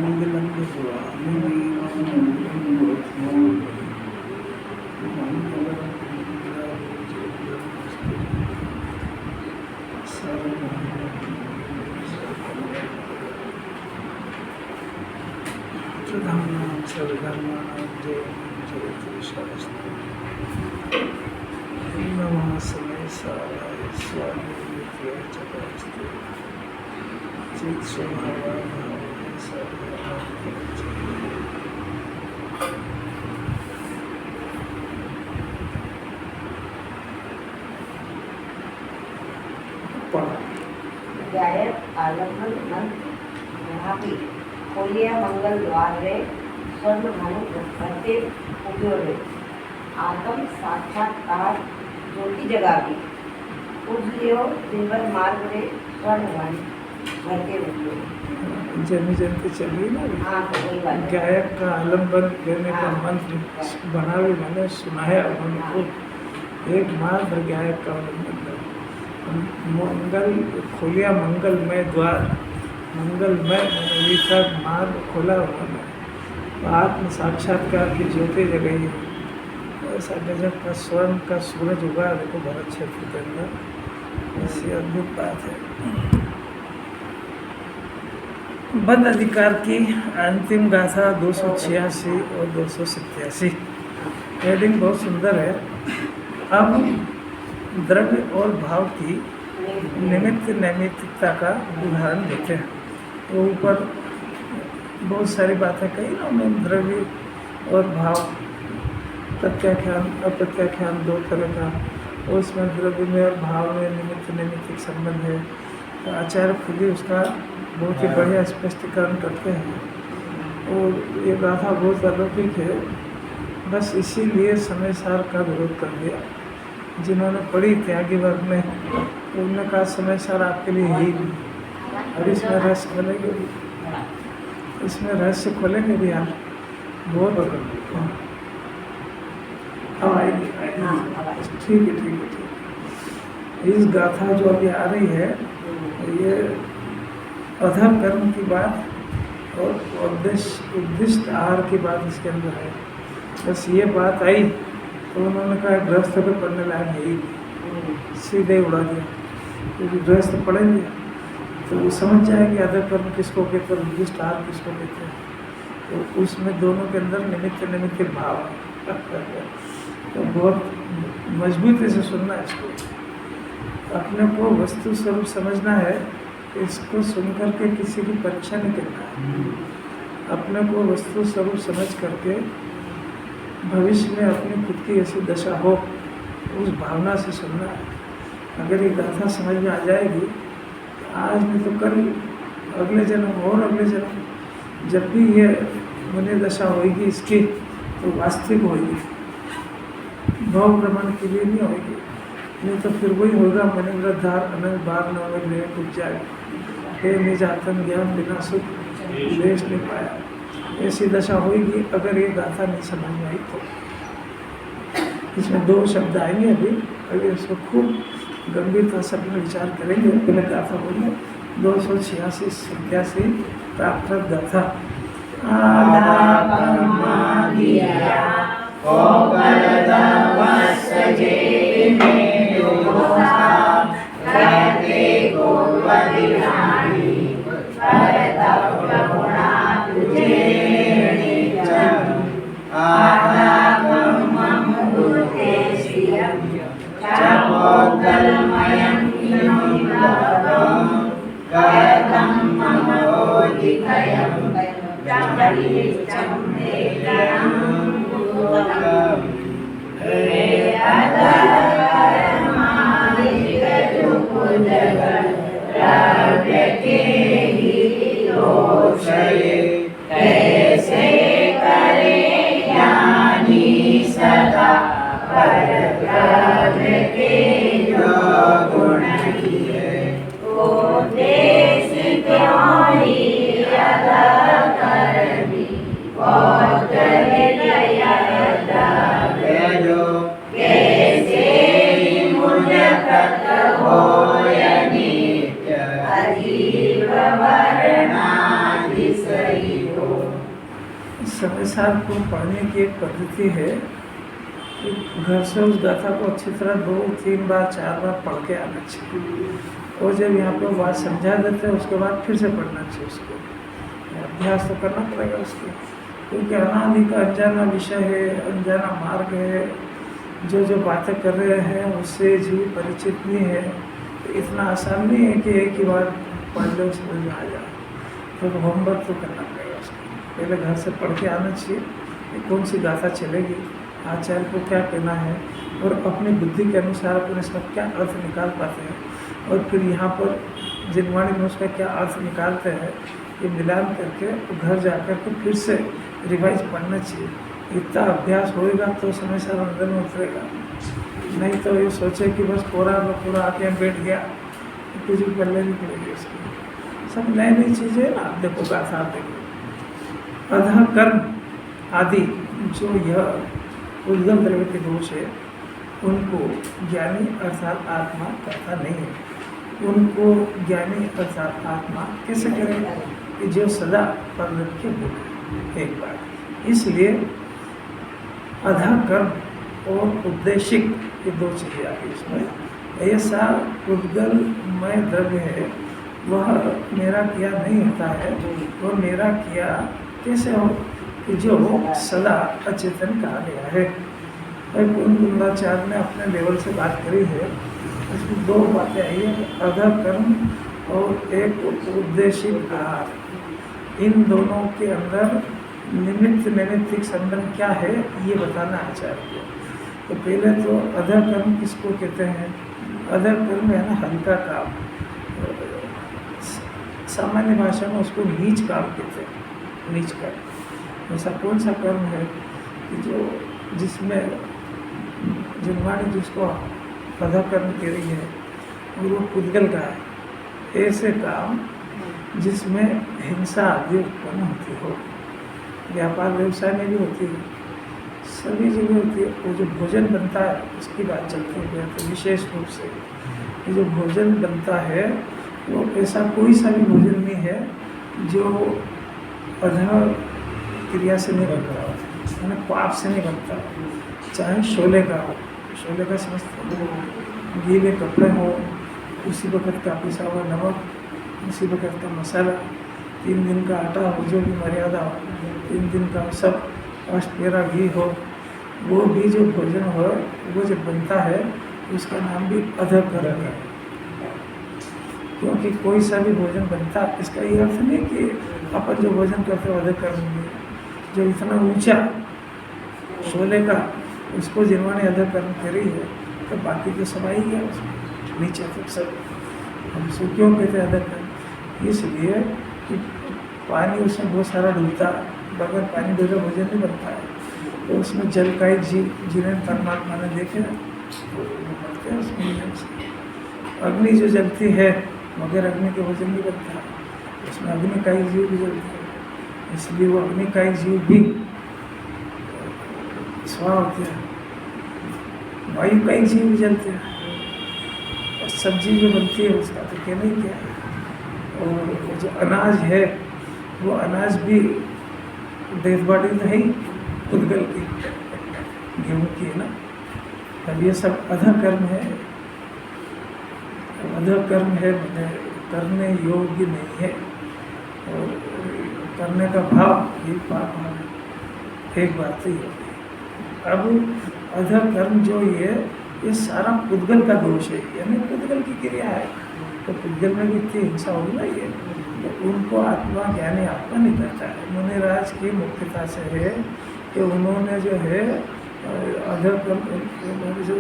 मंगलम स्वामी सर्वधर्माणां जयति शास्त्रम् नमः समेशाय स्वामी नित्याय च पास्ते चित् स्वभावानां गायक आलम्बन मंत्र यहाँ भी खोलिया मंगल द्वार रे स्वर्ण भानु भरते उपयोग आत्म साक्षात्कार ज्योति जगावी पूजलियो दिनभर मार्ग रे स्वर्ण भानु भरते उपयोग जन्म जयंती चली ना। हाँ तो वही बात है। गायक का आलम्बन देने का मंत्र बनावे मैंने सुनाया उनको एक मात्र गायक का आलम्बन मंगल खोलिया मंगलमय द्वार मंगलमय लिखा मार्ग खोला उन्होंने आत्म साक्षात्कार की ज्योति जगाई है। ऐसा गजब का स्वर्ण का सूरज उगा देखो भरत क्षेत्र के अंदर ऐसी अद्भुत बात है। बंद अधिकार की अंतिम गाथा 286 और 287 हेडिंग बहुत सुंदर है। अब द्रव्य और भाव की निमित्त नैमित्तिकता का उदाहरण देते हैं। तो ऊपर बहुत सारी बातें कही ना उन्होंने, द्रव्य और भाव, प्रत्याख्यान अप्रत्याख्यान दो तरह का, और उसमें द्रव्य में और भाव में निमित्त नैमित्तिक संबंध है। तो आचार्य खुद ही उसका बहुत ही बढ़िया स्पष्टीकरण करते हैं और ये गाथा बहुत अलौकिक है। बस इसीलिए समय सार का विरोध कर दिया। जिन्होंने पढ़ी त्यागी वर्ग में उन्होंने कहा समय सार आपके लिए ही नहीं। अब इसमें रहस्य खोलेंगे भी, इसमें रहस्य खोलेंगे भी आप बहुत अब आएगी। ठीक है ठीक है ठीक है। इस गाथा जो अभी आ रही है ये अधम कर्म की बात और उद्दिष्ट आहार की बात इसके अंदर है। बस ये बात आई तो उन्होंने कहा गृहस्थ पे पढ़ने लायक है ही, सीधे उड़ा दिया। क्योंकि गृहस्थ पढ़ेंगे तो वो समझ जाएंगे अधम कर्म किसको कहते हैं, उद्दिष्ट आहार किसको कहते हैं। तो उसमें दोनों के अंदर निमित्त भाव है। तो बहुत मजबूती से सुनना है इसको। अपने को वस्तु स्वरूप समझना है, इसको सुनकर के किसी की परीक्षा नहीं करना है। अपने को वस्तु स्वरूप समझ करके भविष्य में अपनी खुद की ऐसी दशा हो उस भावना से सुनना है। अगर ये गाथा समझ में आ जाएगी तो आज में तो कल, अगले जन्म और अगले जन्म जब भी ये मुनि दशा होगी इसकी तो वास्तविक होगी, भाव भ्रमण के लिए नहीं होगी। नहीं तो फिर वही होगा मनिवृद्धार अनंत बार नवर ले कुछ जाए हे निज आत्म ज्ञान बिना सुख लेश नहीं पाया। ऐसी दशा होगी अगर ये गाथा नहीं समझ में आई तो। इसमें दो शब्द आएंगे अभी इसको खूब गंभीरता से अपने विचार करेंगे। पहले गाथा बोलिए 286-87 प्राप्त गाथा। समय सार को पढ़ने की एक पद्धति है कि घर से उस गाथा को अच्छी तरह 2-3 बार 4 बार पढ़ के आना चाहिए, और जब यहाँ पर बात समझा देते हैं उसके बाद फिर से पढ़ना चाहिए उसको, अभ्यास तो करना पड़ेगा उसको, क्योंकि अनादि का अनजाना विषय है, अनजाना मार्ग है, जो बातें कर रहे हैं उससे जीव परिचित नहीं है, तो इतना आसान नहीं है कि एक ही बार पढ़ लो समझ में आ जाए, तो होमवर्क तो करना पड़ेगा उसको, पहले घर से पढ़ के आना चाहिए कि कौन सी गाथा चलेगी, आचार्य को क्या कहना है, और अपनी बुद्धि के अनुसार अपन इसका क्या अर्थ निकाल पाते हैं, और फिर यहाँ पर जिनवाणी में उसका क्या अर्थ निकालते हैं, ये मिलान करके घर जाकर के फिर से रिवाइज पढ़ना चाहिए। इतना अभ्यास होएगा तो समय सार अंदर में उतरेगा, नहीं तो ये सोचे कि बस पूरा आके बैठ गया, तो कुछ भी पढ़ने नहीं पड़ेगी उसकी। सब नई नई चीज़ें ना, आप देखो गाथा, आप देखो अधः कर्म आदि जो यह उद्गम द्रव्य के दोष है, उनको ज्ञानी अर्थात आत्मा करता नहीं है। उनको ज्ञानी अर्थात आत्मा कैसे करेगा कि जो सदा परम के भूल एक बात। इसलिए अधा कर्म और उद्देशिक ये 2 चीज़ें आ गई इसमें। ऐसा उद्गलमय द्रव्य है, वह मेरा किया नहीं होता है, वह मेरा किया कैसे हो कि जो सदा अचेतन कहा गया है। कुंदाचार्य ने अपने लेवल से बात करी है, उसमें 2 बातें आई है, अधा कर्म और एक उद्देशिक आहार। इन दोनों के अंदर निमित्त नैमित्तिक संबंध क्या है ये बताना आचार्य को। तो पहले तो अधा कर्म किसको कहते हैं? अधा कर्म है ना हल्का काम, सामान्य भाषा में उसको नीच काम कहते हैं, नीच कर्म। ऐसा कौन सा कर्म है कि जो जिसमें जिनवाणी जिसको अधा कर्म कह रही है और वो पुद्गल का है, ऐसे काम जिसमें हिंसा आदि उत्पन्न होती हो, व्यापार व्यवसाय में भी होती है, सभी जगह होती है। वो जो भोजन बनता है उसकी बात चलती है, तो विशेष रूप से ये जो भोजन बनता है वो ऐसा कोई सा भी भोजन नहीं है जो अधा क्रिया से नहीं बनता, यानी पाप से नहीं बनता। चाहे शोले का हो, शोले का समझते हो, गीले कपड़े हो, उसी वक्त का पिसा हुआ नमक, उसी वक्त का मसाला, 3 दिन का आटा हो, जो भी मर्यादा हो, 3 दिन का सब अष्टपेरा घी हो, वो भी जो भोजन हो वो जब बनता है उसका नाम भी अधा कर्म है। क्योंकि कोई सा भी भोजन बनता, इसका ये अर्थ नहीं कि अपन जो भोजन करते हो अधा कर्म है। जो इतना ऊंचा शोले का उसको जिन्होंने अधा कर्म करी है, तो बाकी तो सब आई गया उसमें नीचे तक सब। हम इसको क्यों कहते हैं अधा कर्म? इसलिए कि पानी उसमें बहुत सारा डूबता है, बगैर पानी डूबे भोजन नहीं बनता है। तो उसमें जल का ही जीव जिन्हें परमात्मा ने देखे तो वो बनते हैं उसमें। अग्नि जो जलती है मगर अग्नि के भोजन नहीं बनता है, उसमें अग्नि का ही जीव भी जलता है, इसलिए वो अग्नि का ही जीव भी स्वा होते हैं, वायु का ही जीव भी जलते हैं, और सब्जी जो बनती है उसका तो कहना ही क्या है। और जो अनाज है वो अनाज भी डेथ बॉडी नहीं पुद्गल की, गेहूँ की है ना। अब ये सब अधा कर्म है, अधा कर्म है मैंने करने योग्य नहीं है, और करने का भाव ये पाप है, एक बात ही है। अब अधा कर्म जो ये सारा पुद्गल का दोष है, यानी पुद्गल की क्रिया है, तो पुद्गल में भी इतनी हिंसा होगी ना, ये तो उनको आत्मा ज्ञानी आत्मा नहीं करता है। मुनिराज की मुख्यता से है कि उन्होंने जो है अधा कर्म, उन्होंने जो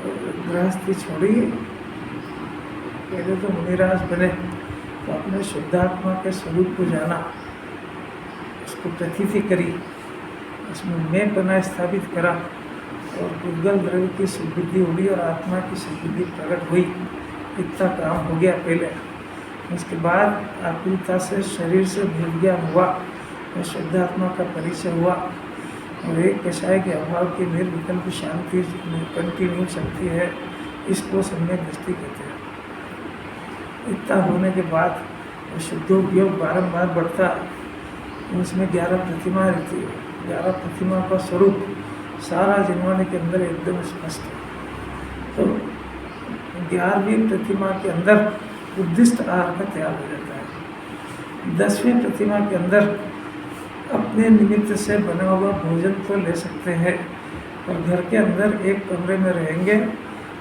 गृहस्थी छोड़ी, पहले तो मुनिराज बने तो अपने शुद्धात्मा के स्वरूप को जाना, उसको प्रतीति करी, उसमें मैं पना स्थापित करा, और पुद्गल द्रव्य की सुबुद्धि हुई और आत्मा की सुबुद्धि प्रकट हुई। इतना काम हो गया पहले। उसके बाद आकुलता से शरीर से भेद ज्ञान हुआ और शुद्धात्मा का परिचय हुआ, और एक कषाय के अभाव की निर्विकल्प शांति कंटिन्यू चलती है, इसको सम्यक दृष्टि कहते हैं। इतना होने के बाद शुद्धोपयोग बारंबार बढ़ता, उसमें 11 प्रतिमा रहती है। 11 प्रतिमा का स्वरूप सारा जिनवाने के अंदर एकदम स्पष्ट है। तो 11वीं प्रतिमा के अंदर उद्दिष्ट आहार का त्याग हो जाता है। 10वीं प्रतिमा के अंदर अपने निमित्त से बना हुआ भोजन तो ले सकते हैं, और घर के अंदर एक कमरे में रहेंगे,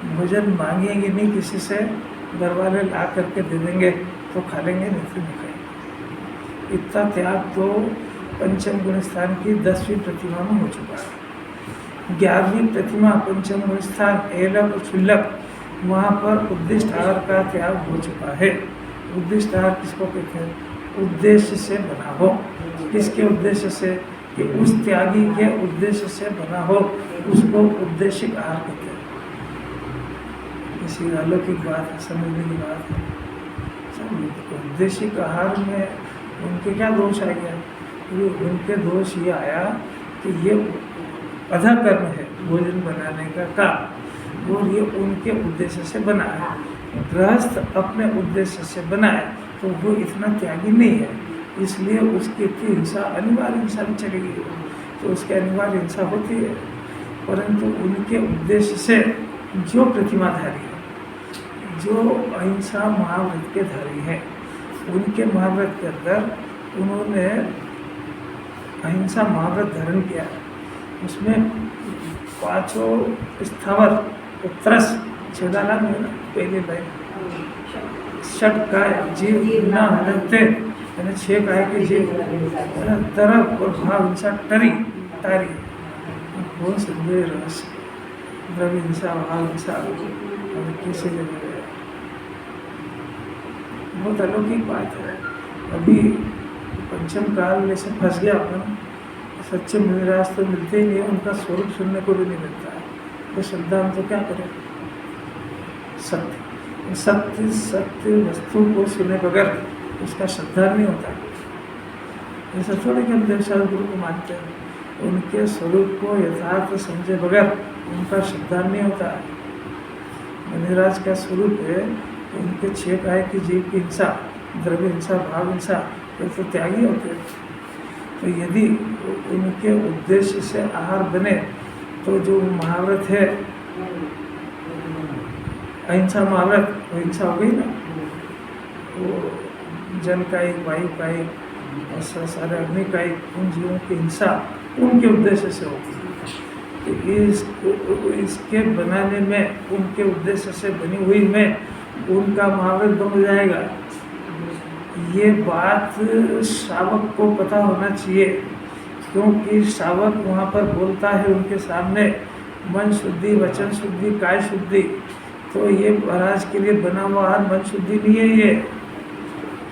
भोजन मांगेंगे नहीं किसी से, घर वाले ला करके दे देंगे तो खा लेंगे, नहीं तो नहीं खाएंगे। इतना त्याग तो पंचम गुण स्थान की 10वीं प्रतिमा में हो चुका है। 11वीं प्रतिमा पंचम गुण स्थान एलक और क्षुल्लक, वहाँ पर उद्दिष्ट आहार का त्याग हो चुका है। उद्दिष्ट आहार किसको कहते हैं? उद्देश्य से बना हो। किसके उद्देश्य से? कि उस त्यागी के उद्देश्य से बना हो, उसको उद्देशिक आहार कहते हैं। किसी अलौकिक बात है, समझने की बात है। उद्देशिक आहार में उनके क्या दोष आ गया? उनके दोष ये आया कि ये अधा कर्म है भोजन बनाने का और ये उनके उद्देश्य से बना है। गृहस्थ अपने उद्देश्य से बनाए तो वो इतना त्यागी नहीं है, इसलिए उसकी इतनी हिंसा, अनिवार्य हिंसा भी चलेगी, तो उसकी अनिवार्य हिंसा होती है। परंतु उनके उद्देश्य से जो प्रतिमाधारी है, जो अहिंसा महाव्रत के धारी है, उनके महाव्रत के अंदर उन्होंने अहिंसा महाव्रत धारण किया। उसमें 5 स्थावर त्रस छेदाला में पहले लाइन षट काय जीव न हनते, यानी 6 काय के जीव तरफ और भाव हिंसा टरी तारी कौन से रस द्रव्य हिंसा भाव हिंसा और कैसे बहुत अलौकिक बात है। अभी पंचम काल में से फंस गया अपन, सच्चे मुनिराज तो मिलते ही नहीं, उनका स्वरूप सुनने को भी नहीं मिलता है। तो श्रद्धा हम तो क्या करें? सत्य सत्य सत्य वस्तु को सुने बगैर उसका श्रद्धा नहीं होता। ऐसा थोड़े कि हम देवशाल गुरु को मानते हैं, उनके स्वरूप को यथार्थ समझे बगैर उनका श्रद्धा नहीं होता है। मुनिराज का स्वरूप है उनके 6 काय की जीव की हिंसा, द्रव्य हिंसा, भाव हिंसा, ये तो त्यागी होते हैं। तो यदि उनके उद्देश्य से आहार बने तो जो महाव्रत है अहिंसा महाव्रत, वो हिंसा हो गई ना। वो जल का एक, वायु का एक और सारे अग्नि का एक, उन जीवों की हिंसा उनके उद्देश्य से होगी। तो इसके बनाने में, उनके उद्देश्य से बनी हुई में उनका महाव्रत बन जाएगा। ये बात श्रावक को पता होना चाहिए, क्योंकि श्रावक वहाँ पर बोलता है उनके सामने मन शुद्धि, वचन शुद्धि, काय शुद्धि। तो ये महाराज के लिए बना हुआ आहार मन शुद्धि नहीं है, ये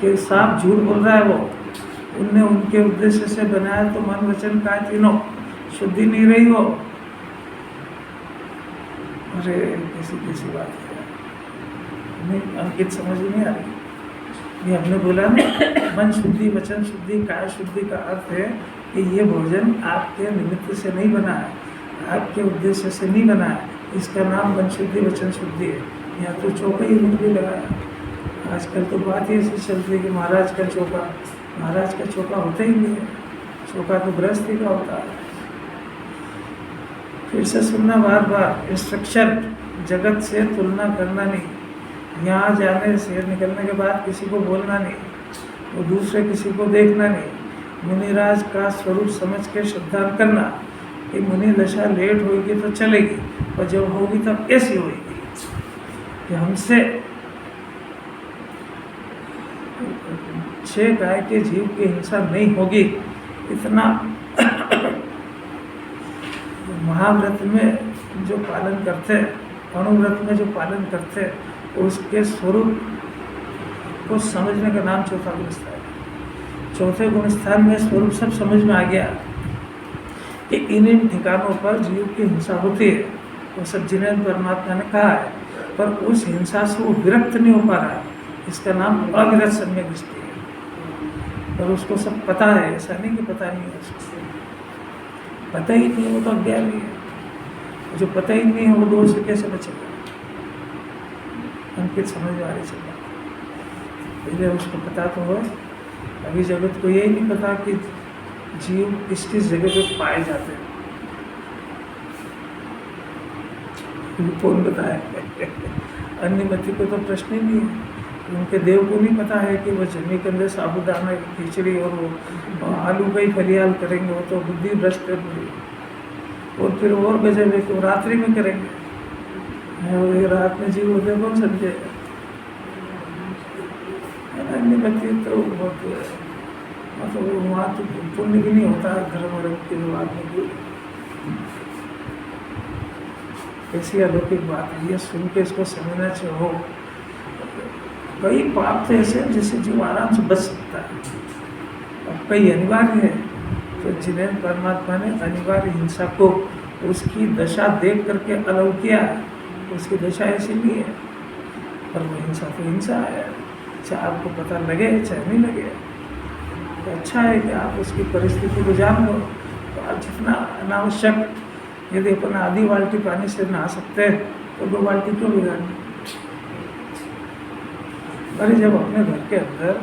कि साफ झूठ बोल रहा है वो। उनने उनके उद्देश्य से बनाया तो मन वचन काय तीनों शुद्धि नहीं रही हो। अरे कैसी बात है, नहीं अंकित समझ नहीं आ रही। ये हमने बोला ना, मन शुद्धि, वचन शुद्धि, काय शुद्धि का अर्थ है कि ये भोजन आपके निमित्त से नहीं बना है, आपके उद्देश्य से नहीं बना है। इसका नाम मन शुद्धि, वचन शुद्धि है। यहाँ तो चौका ही मुझे भी लगाया। आजकल तो बात ही ऐसी चलती है कि महाराज का चौका, महाराज का चौका होता ही नहीं है, चौका तो गृहस्थी का होता है। फिर से सुनना बार बार, इंस्ट्रक्शन, जगत से तुलना करना नहीं। यहाँ जाने से निकलने के बाद किसी को बोलना नहीं, वो दूसरे किसी को देखना नहीं। मुनिराज का स्वरूप समझ के श्रद्धा करना कि मुनि दशा लेट होगी तो चलेगी, और जब होगी तब ऐसी होगी कि हमसे 6 गाय के जीव की हिंसा नहीं होगी। इतना महाव्रत में जो पालन करते, अनुव्रत में जो पालन करते, उसके स्वरूप को समझने का नाम चौथा गुण स्थान है। चौथे गुण स्थान में स्वरूप सब समझ में आ गया कि इन ठिकानों पर जीव की हिंसा होती है, वो सब जिन्हें परमात्मा ने कहा है, पर उस हिंसा से वो विरक्त नहीं हो पा रहा है। इसका नाम अविरत सम्यक दृष्टि है। और उसको सब पता है, ऐसा नहीं कि पता नहीं है, उसको पता ही नहीं, वो तो अज्ञानी है। जो पता ही नहीं है वो दोष से कैसे बचेगा? अंकित समझ में आ रही चल रहा, पहले उसको पता तो हो। अभी जगत को यही नहीं पता कि जीव किस किस जगह पे पाए जाते हैं, कौन बताए? अन्य मती को तो प्रश्न ही नहीं है। उनके देव को नहीं पता है कि वो जमी के अंदर साबुदाना की खिचड़ी और वो आलू का ही फलियाल करेंगे, वो तो बुद्धि भ्रष्ट कर रही है। और फिर और गजब है कि वो रात्रि में करेंगे, और ये रात में जीव उदय कौन समझेगा? अन्य मती तो बहुत मतलब वहाँ तो पुण्य भी नहीं होता धर्म वर्म के बाद में भी। ऐसी अलौकिक बात है, ये सुन के इसको समझना चाहिए। कई पाप तो ऐसे हैं जिससे जीव आराम से बच सकता है, और कई अनिवार्य है। तो जिन्हें परमात्मा ने अनिवार्य हिंसा को उसकी दशा देख करके अलाउ किया, उसकी दशा ऐसी नहीं है, पर वो हिंसा तो हिंसा है, चाहे आपको पता लगे चाहे नहीं लगे। तो अच्छा है कि आप उसकी परिस्थिति को जान लो। तो आप जितना अनावश्यक, यदि अपन आधी बाल्टी पानी से नहा सकते हैं तो 2 बाल्टी क्यों बिगाड़नी? अरे जब अपने घर के अंदर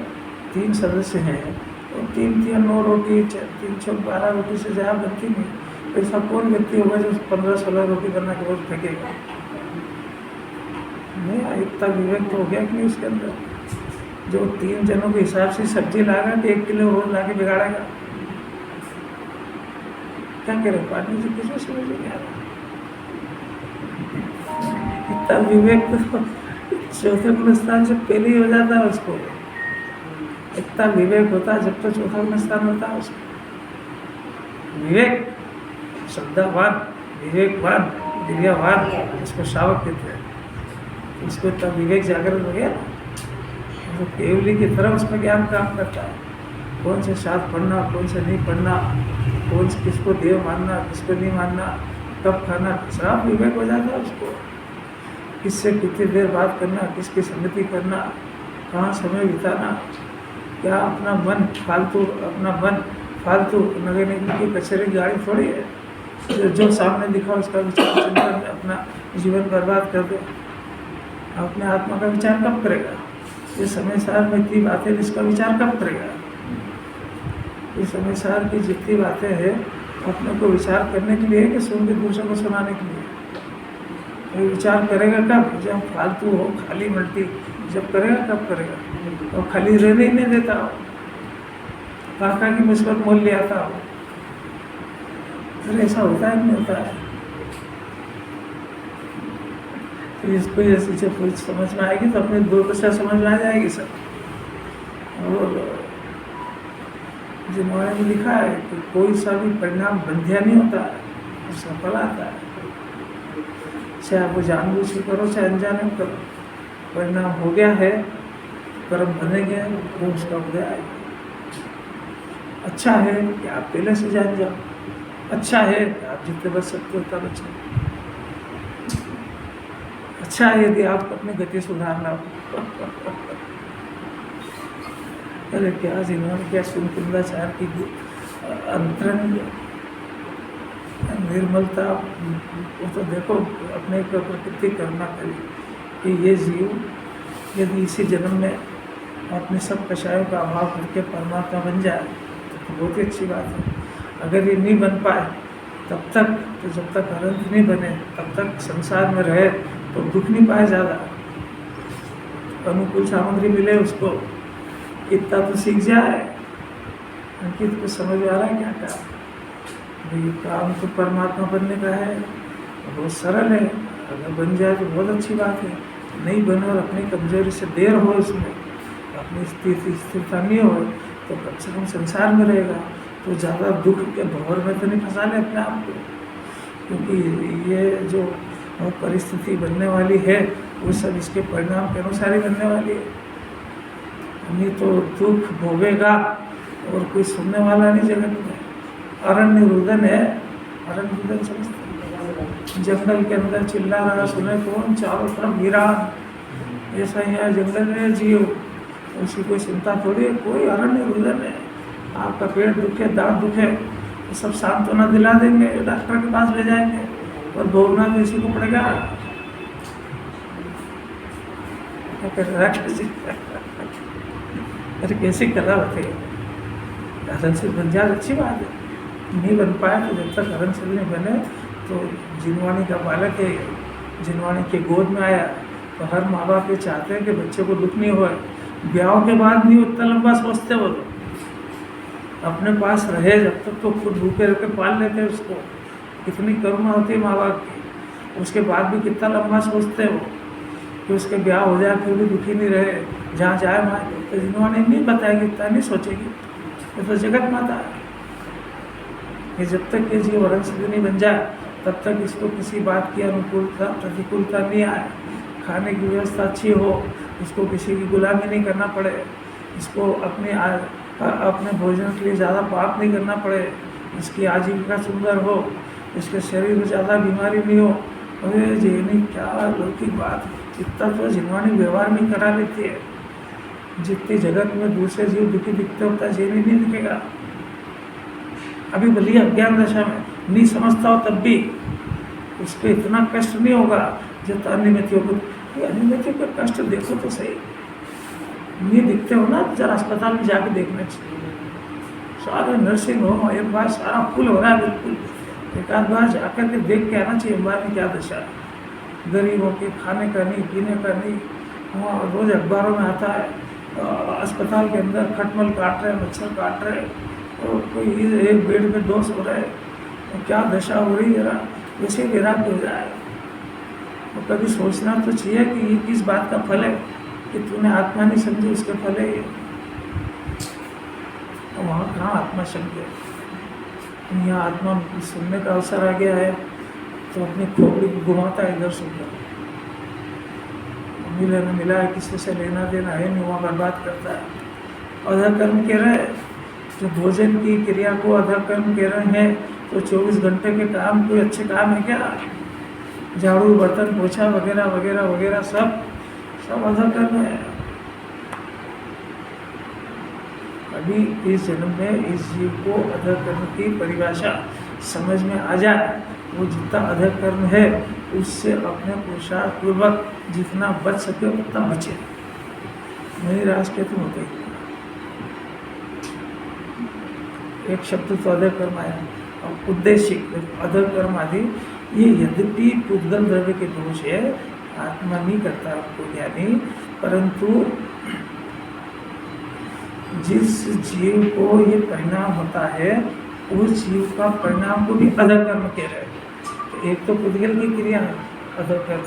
3 सदस्य हैं तो 3 9 रोटी 3 12 रोटी से ज़्यादा बनती नहीं। ऐसा कौन व्यक्ति होगा जो 15-16 रोटी बना के रोज फेंकेगा? नहीं, इतना विवेक तो हो गया कि नहीं उसके अंदर, जो 3 जनों के हिसाब से सब्जी लाएगा कि 1 किलो रोज ला के बिगाड़ेगा? क्या कह रहे? पानी जी कुछ भी समझ नहीं आ रहा। इतना विवेक तो चौथे गुणस्थान से पहले ही हो जाता है उसको। इतना विवेक होता है जब तो चौथा गुणस्थान होता है उसको। विवेक, श्रद्धावान, विवेकवान, विद्यावान, इसको शावक कहते हैं। इसको इतना विवेक जागरण हो गया ना, तो केवली की तरफ उसमें ज्ञान काम करता है। कौन से शास्त्र पढ़ना, कौन से नहीं पढ़ना, कौन से किसको देव मानना, किसको नहीं मानना, कब खाना, सब विवेक हो जाता है उसको। किससे कितनी देर बात करना, किसकी संगति करना, कहाँ समय बिताना, क्या अपना मन फालतू नगर निगम की कचहरी गाड़ी थोड़ी है जो सामने दिखा उसका विचार चिंतन में अपना जीवन बर्बाद कर दे। अपने आत्मा का विचार कब करेगा? ये समय सार में इतनी बातें, इसका विचार कब करेगा? ये समय सार की जितनी बातें हैं अपने को विचार करने के लिए कि सुन के दूसरों को सुनाने के लिए। ये विचार करेगा कब? जब फालतू हो, खाली मल्टी जब करेगा कब करेगा? और खाली रहने ही नहीं देता हो, काका की मुसीबत मोल ले आता हो। फिर ऐसा होता है नहीं होता है? तो इसको जैसे जब कुछ समझ में आएगी तो अपनी दुर्दशा समझ में आ जाएगी सब। और जिन्होंने भी लिखा है कि कोई सा भी परिणाम बंध्या नहीं होता है, सफल आता है। चाहे आप वो जानबूझ के करो चाहे अनजाने में करो, परिणाम हो गया है, कर्म बनेंगे, वो उसका उदय आएगा। अच्छा है कि आप पहले से जान जाओ, अच्छा है कि आप जितने बच सकते हो उतना बचो। अच्छा है यदि आप अपनी गति सुधारना हो। अरे क्या जिन्होंने क्या सुनकुंदाचार की अंतरंग निर्मलता, वो तो देखो अपने को प्रकृति करना करी कि ये जीव यदि इसी जन्म में अपने सब कषायों का अभाव करके परमात्मा बन जाए तो बहुत ही अच्छी बात है। अगर ये नहीं बन पाए तब तक, तो जब तक अनंत नहीं बने तब तक संसार में रहे तो दुख नहीं पाए ज़्यादा। अनुकूल सामग्री मिले उसको, इतना तो सीख जाए। अंकित को समझ आ रहा है क्या काम? भाई काम तो परमात्मा बनने का है, बहुत सरल है। अगर बन जाए तो बहुत अच्छी बात है, नहीं बने और अपनी कमजोरी से देर हो, इसमें अपनी स्थिरता नहीं हो तो कम से कम संसार में रहेगा। तो ज़्यादा दुख के भंवर में तो नहीं फंसा ले अपने आप को, क्योंकि ये जो परिस्थिति बनने वाली है वो सब इसके परिणाम के अनुसार ही बनने वाली है। नहीं तो दुख भोगेगा और कोई सुनने वाला नहीं जगत में। अरण्य रुदन है, अरण्य रुदन समझते, जंगल के अंदर चिल्ला रहा सुने कौन, चारों तरफ वीरान। ऐसा ही है जंगल में जियो, उसकी कोई चिंता थोड़ी है। कोई अरण्य रुदन है, आपका पेट दुखे, दांत दुखे तो सब सांत्वना दिला देंगे, डॉक्टर के पास ले जाएंगे, और भोगना भी इसी को पड़ेगा। अरे कैसे कर रहा होते, हरणशिल बन जाए अच्छी बात है, नहीं बन पाया तो जब तक हरणशिल नहीं बने तो जिनवानी का बालक है, जिनवानी के गोद में आया तो हर माँ बाप ये चाहते हैं कि बच्चे को दुख नहीं हो। ब्याह के बाद नहीं उतना लंबा सोचते वो तो, अपने पास रहे जब तक तो खुद भूखे रह के पाल लेते हैं उसको। कितनी करुणा होती है माँ बाप की। उसके बाद भी कितना लंबा सोचते हैं वो कि उसके ब्याह हो जाए फिर भी दुखी नहीं रहे, जहाँ जाए वहाँ। तो जिन्होंने नहीं बताएगी इतना नहीं सोचेगी, ये तो जगत माता है। कि जब तक ये जीव हरणशिल नहीं बन जाए तब तक इसको किसी बात की अनुकूलता प्रतिकूलता नहीं आए, खाने की व्यवस्था अच्छी हो, इसको किसी की गुलामी नहीं करना पड़े, इसको अपने भोजन के लिए ज़्यादा पाप नहीं करना पड़े, इसकी आजीविका सुंदर हो, इसके शरीर में ज़्यादा बीमारी नहीं हो। अरे जिन्हें क्या लौकिक बात, इतना तो जिन्वानी व्यवहार नहीं करा लेती है। जितनी जगत में दूसरे जीव दुखी दिखते होता है जिन्हें नहीं दिखेगा। अभी भले अज्ञान दशा में नहीं समझता हो तब भी उसको इतना कष्ट नहीं होगा जितना अनियमितियों को। अनियमितियों का कष्ट देखो तो सही, नहीं दिखते हो ना, जरा अस्पताल में जाके देखना चाहिए। सारे नर्सिंग होम एक बार सारा फुल हो रहा है बिल्कुल, एक आध बार जाकर के देख के आना चाहिए हमारे में क्या दशा है। गरीबों के खाने का नहीं, पीने का नहीं, वहाँ रोज़ अखबारों में आता है अस्पताल के अंदर खटमल काट रहे, मच्छर काट रहे, और कोई एक बेड में 2 सो रहे, तो क्या दशा हो रही है। वैसे वैराग्य हो जाए तो कभी सोचना तो चाहिए कि ये किस बात का फल है कि तूने आत्मा नहीं समझी, उसके फल है ये। तो वहाँ कहाँ आत्मा समझे, यहाँ आत्मा सुनने का अवसर आ गया है तो अपनी खोपड़ी को घुमाता है इधर सुनकर, मिले न मिला है, किसी से लेना देना है नहीं, वहाँ बर्बाद करता है। अधर कर्म कह रहे जो भोजन की क्रिया को अधर कर्म कह रहे हैं, तो 24 घंटे के काम कोई अच्छे काम है क्या? झाड़ू बर्तन पोछा वगैरह वगैरह वगैरह सब अधर कर्म है। अभी इस जन्म में इस जीव को अधर कर्म की परिभाषा समझ में आ जाए, वो जितना अधर कर्म है उससे अपने पुरुषार्थ पूर्वक जितना बच सके उतना बचे, नहीं रास के तुम होते। एक शब्द तो अधर कर्म आया, और उद्देश्य अधर कर्म आदि ये यद्यपि पुद्गल द्रव्य के दोष है, आत्मा नहीं करता आपको ज्ञानी, परंतु जिस जीव को ये परिणाम होता है उस जीव का परिणाम को भी अधर कर्म कह रहे हैं। एक तो पुद्गल की क्रिया है अधर कर्म,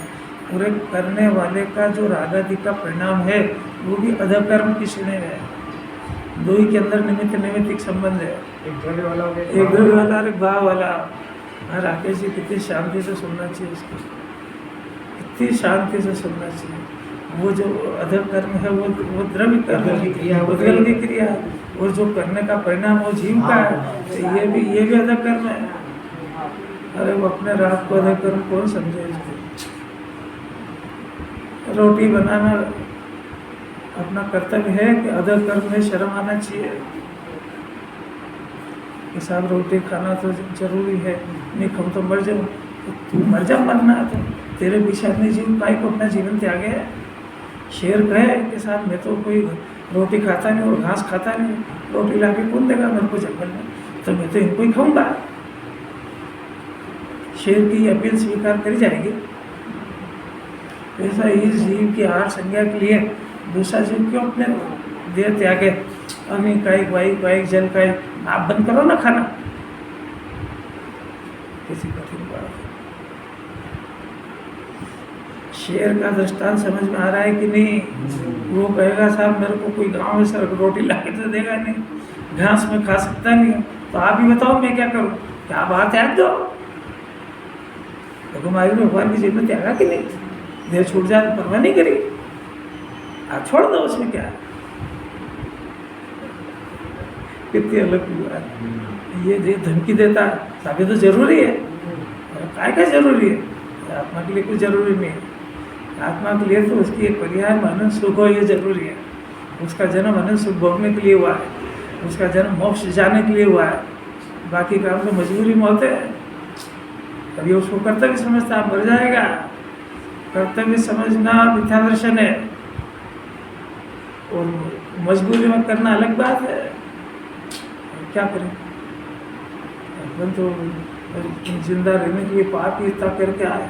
पूरे करने वाले का जो रागादि का परिणाम है वो भी अधर कर्म की श्रेणी में है। दो ही के अंदर निमित्त नैमित्तिक संबंध है, एक द्रव्य वाला और एक भाव वाला। राकेश जी कितनी शांति से सुनना चाहिए इसको, कितनी शांति से सुनना चाहिए। वो जो अधर कर्म है वो द्रव्य कर्म पुद्गल की क्रिया, और जो करने का परिणाम वो जीव का है, तो ये भी अधर कर्म है। अरे वो अपने रात को अधर कर्म कौन समझे इसको? रोटी बनाना अपना कर्तव्य है कि अधर कर्म में शर्म आना चाहिए कि साहब रोटी खाना तो जरूरी है, नहीं खाऊं तो मर जाऊँ। तो तू मर जा, मरना है तो तेरे पीछे अपने जीवन पाई को अपना जीवन त्यागे है। शेर कहे कि साहब मैं तो कोई रोटी खाता नहीं और घास खाता नहीं, रोटी ला के कौन देगा मेरे को जंगल में, तो मैं तो इनको ही खाऊंगा। शेर की अपील स्वीकार करी जाएगी। ऐसा इस जीव की आहार संज्ञा के लिए दूसरा जीव क्यों अपने देह त्यागे? अग्नि कायिक वायु कायिक जल कायिक, आप बंद करो ना खाना। किसी कठिन बात है। शेर का दृष्टांत समझ में आ रहा है कि नहीं? वो कहेगा साहब मेरे को कोई गांव में सर रोटी ला के तो देगा नहीं, घास में खा सकता नहीं, तो आप ही बताओ मैं क्या करूं? क्या बात त्याग दो। भगवान में भगवान की जेब में त्यागा कि नहीं? देह छूट जाए तो परवाह नहीं करी, आप छोड़ दो, उसमें क्या है? कितनी अलग बात। ये धमकी देता है साहब ये तो जरूरी है, काय का जरूरी है? आत्मा के लिए कुछ जरूरी नहीं है। आत्मा के लिए तो उसकी एक पर्याय अनंत सुख हो, ये जरूरी है। उसका जन्म अनंत सुख भोगने के लिए हुआ है, उसका जन्म मोक्ष जाने के लिए हुआ है। बाकी काम तो मजबूरी में होते हैं। कभी उसको कर्तव्य समझता है, मर जाएगा। कर्तव्य समझना मिथ्या दर्शन है, और मजबूरी में करना अलग बात है। क्या करें? अपन तो जिंदा रहने के लिए पाप ही इतना करके आए।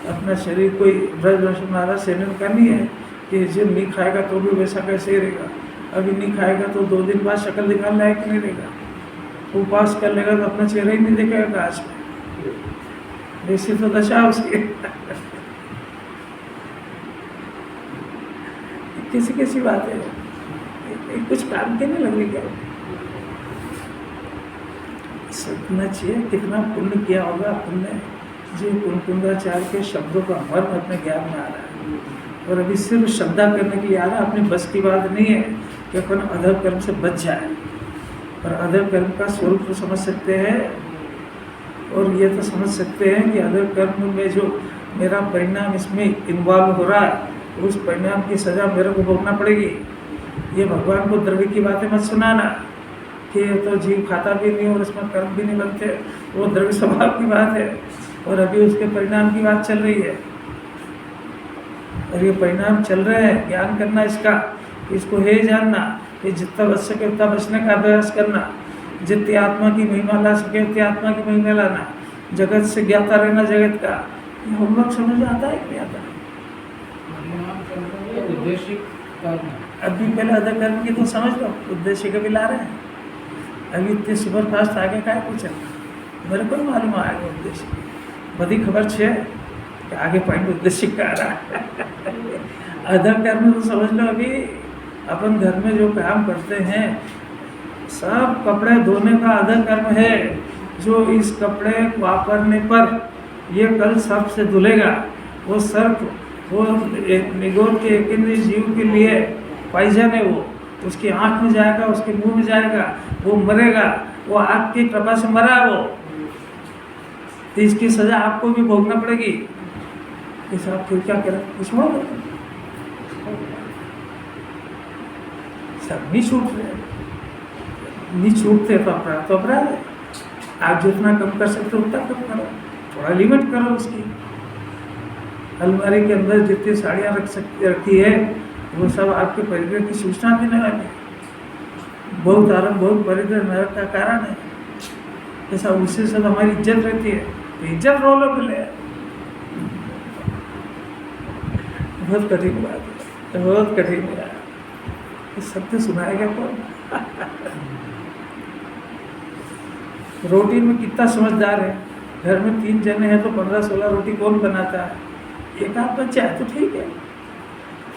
अपना शरीर कोई ब्रज मारा सेवन का नहीं है कि जो नहीं खाएगा तो भी वैसा कैसे ही रहेगा। अभी नहीं खाएगा तो 2 दिन बाद शक्ल दिखाने लायक नहीं रहेगा। उपवास कर लेगा तो अपना चेहरा ही नहीं दिखेगा आज में। ऐसी तो दशा उसकी। किसी किसी बात है, कुछ काम के नहीं लग रही क्या? सोचना चाहिए कितना पुण्य किया होगा अपन ने, जो कुंकुंदाचार्य के शब्दों का मर्म अपने ज्ञान में आ रहा है। और अभी सिर्फ श्रद्धा करने के लिए आ रहा है, अपनी बस की बात नहीं है कि अपन अधर कर्म से बच जाए। पर अधर कर्म का स्वरूप तो समझ सकते हैं, और ये तो समझ सकते हैं कि अधर कर्म में जो मेरा परिणाम इसमें इन्वॉल्व हो रहा है, उस परिणाम की सज़ा मेरे को भोगना पड़ेगी। ये भगवान को द्रव्य की बातें मत सुनाना कि तो जीव खाता भी नहीं और इसमें कर्म भी नहीं बनते, वो द्रव्य स्वभाव की बात है। और अभी उसके परिणाम की बात चल रही है, और ये परिणाम चल रहे हैं। ज्ञान करना इसको है जानना कि जितना बच सके उतना बचने का अभ्यास करना, जितनी आत्मा की महिमा ला सके उतनी आत्मा की महिमा लाना, जगत से ज्ञाता रहना जगत का। ये हम लोग समझ आता है कि नहीं आता? अभी पहले अदर कर्म की तो समझ लो, उद्देश्य के भी ला रहे हैं। अभी इतने सुपर फास्ट आगे का है कुछ मेरे को मालूम आएगा उद्देश्य। बड़ी खबर छे कि आगे पॉइंट उद्देश्य का आ रहा है। अदर कर्म तो समझ लो, अभी अपन घर में जो काम करते हैं सब कपड़े धोने का अदर कर्म है। जो इस कपड़े वापरने पर ये कल सर्फ से धुलेगा, वो सर्फ वो निगोर के एक जीव के लिए पॉइजन है। वो उसकी आँख में जाएगा, उसके मुंह में जाएगा, वो मरेगा। वो आग की कृपा से मरा वो, तो इसकी सज़ा आपको भी भोगना पड़ेगी। इस आप फिर क्या करें? कुछ हो सब नहीं छूट रहे, नहीं छूटते तो अपराध है। आप जितना कम कर सकते हो उतना कम करो, थोड़ा लिमिट करो उसकी। अलमारी के अंदर जितनी साड़ियाँ रखी है वो सब आपके परिग्रह की सूचना देने वाली है। बहुत आराम बहुत परिग्रह नरक का कारण है। ऐसा उससे सब हमारी इज्जत रहती है, तो इज्जत रोलो पहले। बहुत कठिन बात है, बहुत कठिन है। सत्य सुनाएगा कौन? रोटी में कितना समझदार है। घर में 3 जने हैं तो 15-16 रोटी कौन बनाता है? एक आध बच्चा है तो ठीक है।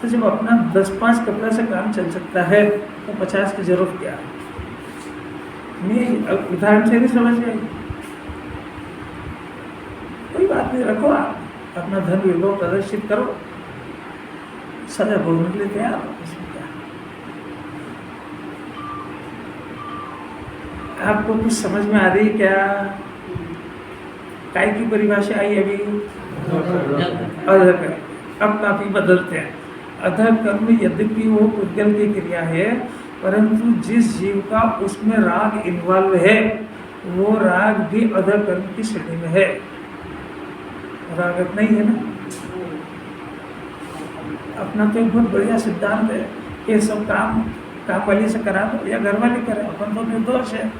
तो जब अपना 10-5 कपड़ा से काम चल सकता है तो 50 की जरूरत क्या है? मैं उदाहरण से नहीं समझ गई, कोई बात नहीं, रखो आप अपना धन विभव प्रदर्शित करो, सजा भोगने के लिए तैयार हो। इसमें क्या आपको कुछ समझ में आ रही क्या? काय की परिभाषा आई अभी? अधर कर्म। अब काफी बदलते हैं। अधर कर्म यद्यपि वो पुद्गल की क्रिया है, परंतु जिस जीव का उसमें राग इन्वॉल्व है वो राग भी अधर कर्म की श्रेणी में है। रागत नहीं है ना? अपना तो एक बहुत बढ़िया सिद्धांत है कि सब काम वाली से करा दो या घर वाली करे, अपन तो निर्दोष है।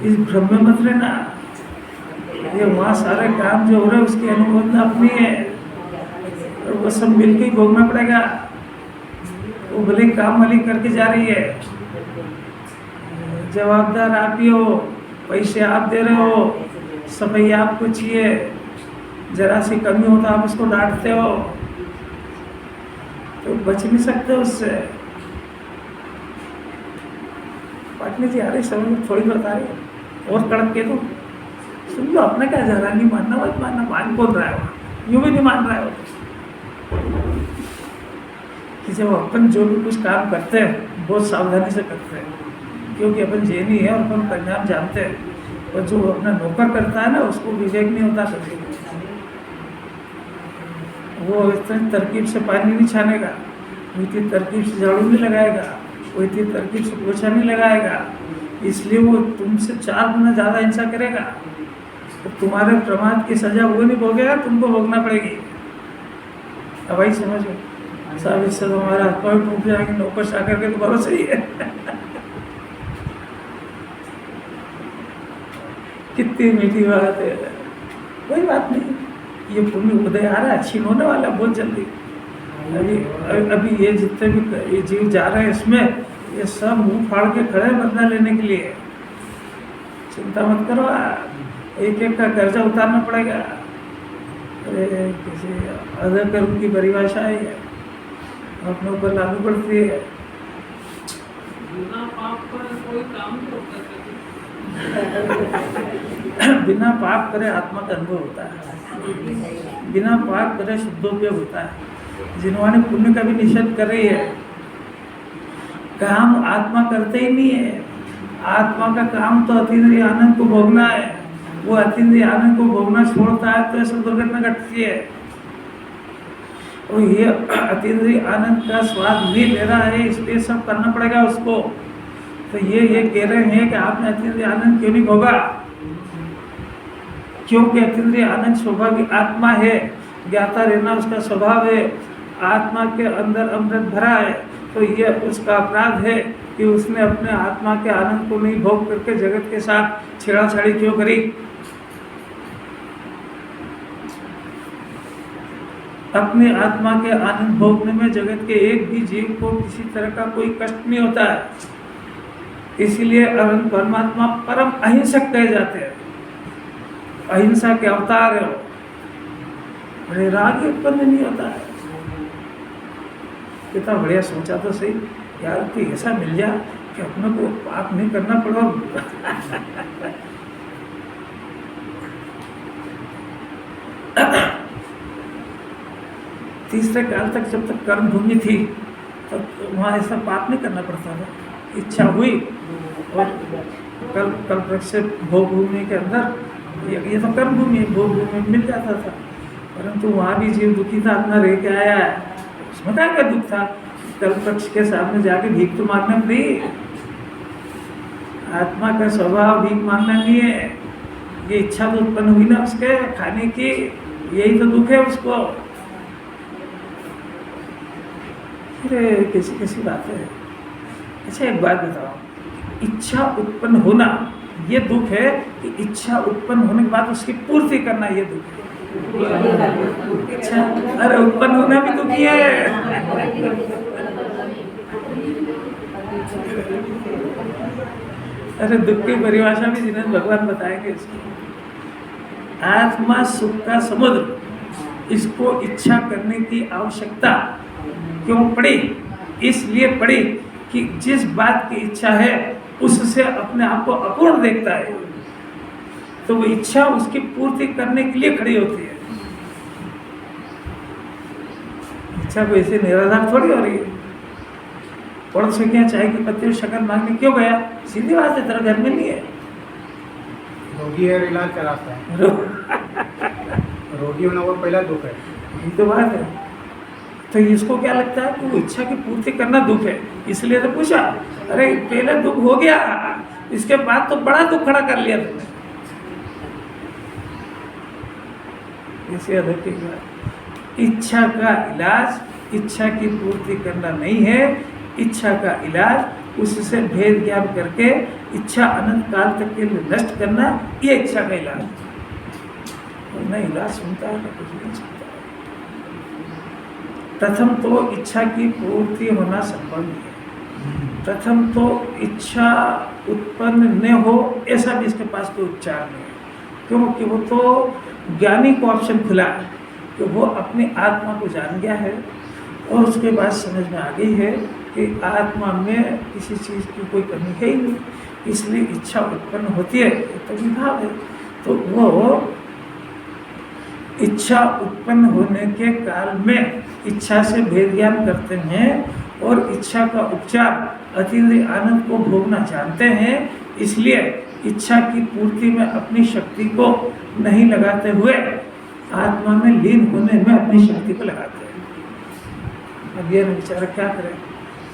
इस भ्रम में मत रहना। ये वहाँ सारे काम जो हो रहे हैं उसकी अनुमोदना अपनी है, और वो सब मिलके ही भोगना पड़ेगा। वो भले काम वाली करके जा रही है, जवाबदार आप ही हो, पैसे आप दे रहे हो, सफाई आपको चाहिए, जरा सी कमी हो तो आप उसको डांटते हो, तो बच नहीं सकते उससे। पटनी जी आ रही समझ में थोड़ी बता रही और कड़क के तो सुन लो। अपने क्या जा रहा, नहीं मानना मत मानना, मान कौन रहा है? यूँ भी नहीं मान रहा है कि जब अपन जो भी कुछ काम करते हैं बहुत सावधानी से करते हैं, क्योंकि अपन जैनी है और अपन परिणाम जानते हैं। और जो अपना नौकर करता है ना उसको विवेक नहीं होता कभी। वो इतनी तरकीब से पानी नहीं छानेगा, इतनी तरकीब से झाड़ू नहीं लगाएगा, वो इतनी तरकीब से पोछा नहीं लगाएगा, इसलिए वो तुमसे 4 गुना ज़्यादा हिंसा करेगा। तो तुम्हारे प्रमाद की सजा वो नहीं भोगेगा, तुमको भोगना पड़ेगी। अब भाई समझो, सब इससे तो हमारा हाथ पाँव टूट जाएंगे, नौकर चाकर के तो भरोसे ही है। कितनी मीठी बात है। कोई बात नहीं, ये पुण्य उदय आ रहा है, छीन होने वाला है बहुत जल्दी। अभी ये जितने भी ये जीव जा रहे हैं इसमें, ये सब मुंह फाड़ के खड़े हैं बदला लेने के लिए। चिंता मत करो, एक एक का कर्जा उतारना पड़ेगा। अरे किसी अदर कर्म की परिभाषा है, अपने ऊपर लागू पड़ती है। बिना पाप पर कोई काम नहीं होता। बिना पाप करे आत्मा का अनुभव होता है, बिना पाप करे शुद्धोपयोग होता है। जिन्होंने पुण्य का भी निषेध कर रही है, काम आत्मा करते ही नहीं है। आत्मा का काम तो अतीन्द्रिय आनंद को भोगना है। वो अतीन्द्रिय आनंद को भोगना छोड़ता है तो ऐसा दुर्घटना घटती है। और ये अतीन्द्रिय आनंद का स्वाद नहीं ले रहा है, इसलिए सब करना पड़ेगा उसको। तो ये कह रहे हैं कि आपने अतीन्द्रिय आनंद क्यों नहीं भोगा? क्योंकि अतीन्द्रिय आनंद स्वाभाविक आत्मा है, ज्ञाता रहना उसका स्वभाव है, आत्मा के अंदर अमृत भरा है। तो ये उसका अपराध है कि उसने अपने आत्मा के आनंद को नहीं भोग करके जगत के साथ छेड़ाछाड़ी क्यों करी। अपने आत्मा के आनंद भोगने में जगत के एक भी जीव को किसी तरह का कोई कष्ट नहीं होता है। इसीलिए परमात्मा परम अहिंसक कहे जाते हैं, अहिंसा के अवतार है। अरे राग उत्पन्न नहीं होता है। कितना बढ़िया सोचा तो सही यार कि ऐसा मिल जाए कि अपने को पाप नहीं करना पड़ा। तीसरे काल तक जब तक कर्म भूमि थी तब वहाँ ऐसा पाप नहीं करना पड़ता था। इच्छा हुई और कल वृक्ष भोग भूमि के अंदर ये तो कर्म भूमि है, भोग भूमि में मिल जाता था। परंतु वहाँ भी जीव दुखी था, अपना रह के आया है, उसमें क्या दुख था? कल वृक्ष के सामने जाके भीख तो मांगना पड़ी। आत्मा का स्वभाव भीख मांगना नहीं है। ये इच्छा तो उत्पन्न हुई ना उसके खाने की, यही तो दुख है उसको। अरे कैसी बात है। अच्छा एक बात बताओ, इच्छा उत्पन्न होना ये दुख है कि इच्छा उत्पन्न होने के बाद उसकी पूर्ति करना ये दुख है? अच्छा, अरे उत्पन्न होना भी दुखी है। अरे दुख की परिभाषा भी जिन्हें भगवान बताएंगे इसको। आत्मा सुख का समुद्र, इसको इच्छा करने की आवश्यकता क्यों पड़ी? इसलिए पड़ी कि जिस बात की इच्छा है उससे अपने आप को अपूर्ण देखता है, तो वो इच्छा उसकी पूर्ति करने के लिए खड़ी होती है। इच्छा को ऐसे निराधार थोड़ी हो रही है। पड़ोस में क्या चाय की पत्ती और शक्कर मांगने क्यों गया? सीधी बात है, तेरा घर में नहीं है। रोगी है, इलाज कराता है। रोगी होना वो पहला दुख है। यही तो बात है। तो इसको क्या लगता है कि वो इच्छा की पूर्ति करना दुख है, इसलिए तो पूछा। अरे पहले दुख हो गया, इसके बाद तो बड़ा दुख खड़ा कर लिया तुमने। इसे अलौकिक बात। इच्छा का इलाज इच्छा की पूर्ति करना नहीं है। इच्छा का इलाज उससे भेद ज्ञान करके इच्छा अनंत काल तक के लिए नष्ट करना, ये इच्छा का इलाज। और न इलाज सुनता है, न कुछ नहीं सुनता। प्रथम तो इच्छा की पूर्ति होना संभव नहीं है। प्रथम तो इच्छा उत्पन्न न हो ऐसा भी इसके पास कोई उपचार नहीं है। क्योंकि वो तो ज्ञानी को ऑप्शन खुला है कि वो अपनी आत्मा को जान गया है और उसके बाद समझ में आ गई है कि आत्मा में किसी चीज़ की कोई कमी है ही नहीं, इसलिए इच्छा उत्पन्न होती है, तो विभाव है। तो वो इच्छा उत्पन्न होने के काल में इच्छा से भेद ज्ञान करते हैं और इच्छा का उपचार अतीन्द्रिय आनंद को भोगना जानते हैं। इसलिए इच्छा की पूर्ति में अपनी शक्ति को नहीं लगाते हुए आत्मा में लीन होने में अपनी शक्ति को लगाते हैं। अब ये बेचारा क्या करे?